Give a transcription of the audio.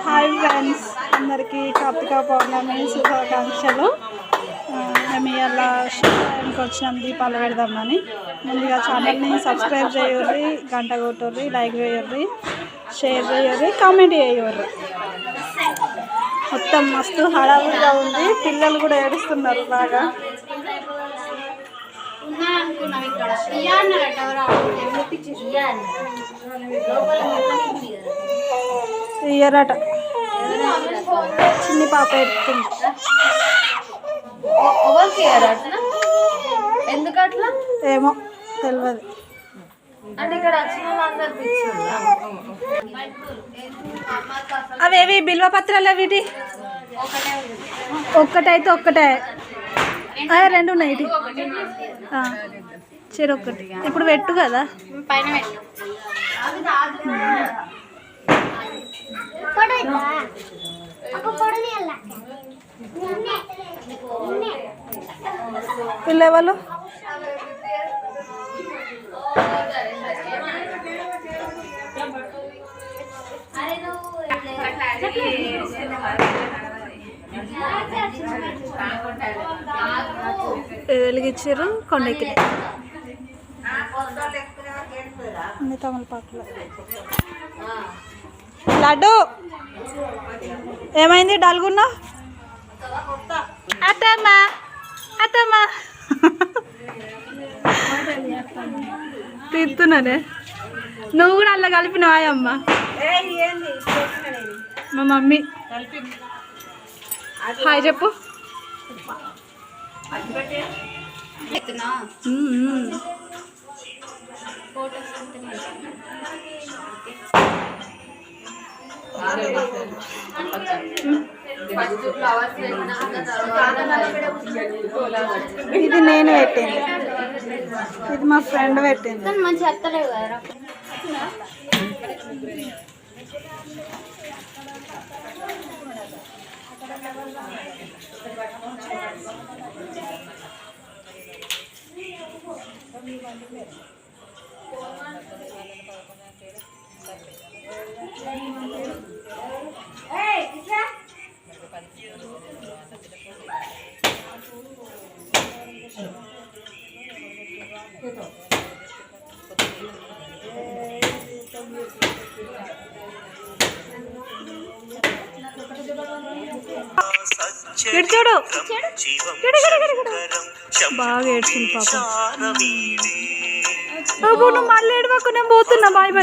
Hi friends, అందరికీ కార్తీక పౌర్ణమి శుభాకాంక్షలు. మేము ఇలా శివాలయానికి వచ్చినాం దీపాలు పెడదామని. ముందుగా ఛానల్ని సబ్స్క్రైబ్ చేయర్రి, గంట కొట్టర్రి, లైక్ చేయర్రి, షేర్ చేయర్రి, కామెంట్ చేయర్రి. మొత్తం మస్తు హడావుడిగా ఉంది, పిల్లలు కూడా ఏడుస్తున్నారు బాగా. ఇయ్యరట, చిన్ని పాప ఎత్తుంది. ఎందుకట్లా ఏమో తెలియదు. అంటే ఇక్కడ వచ్చిన అవేవి బిల్వ పత్రాలు వీటి ఒక్కటైతే ఒక్కటే, రెండు ఉన్నాయి ఇటు చెరొక్కటి. ఇప్పుడు పెట్టు కదా పైన పిల్లవాళ్ళు వెలిగించారు. కొండకి అన్ని తమలపాకులు. లడ్డు ఏమైంది డల్గున్నా? అత్తమ్మా అత్తమ్మా తిడుతున్నానే. నువ్వు కూడా అలా కలిపినావా అమ్మ? మా మమ్మీ హాయ్ చెప్పు. ఇది నేను పెట్టింది, ఇది మా ఫ్రెండ్ పెట్టింది. మంచి అత్తలేవు కదా. చూడు బాగా ఏడ్చింది పాప. నువ్వు మళ్ళీ ఏడవకు, నేను పోతున్నా. Bye bye.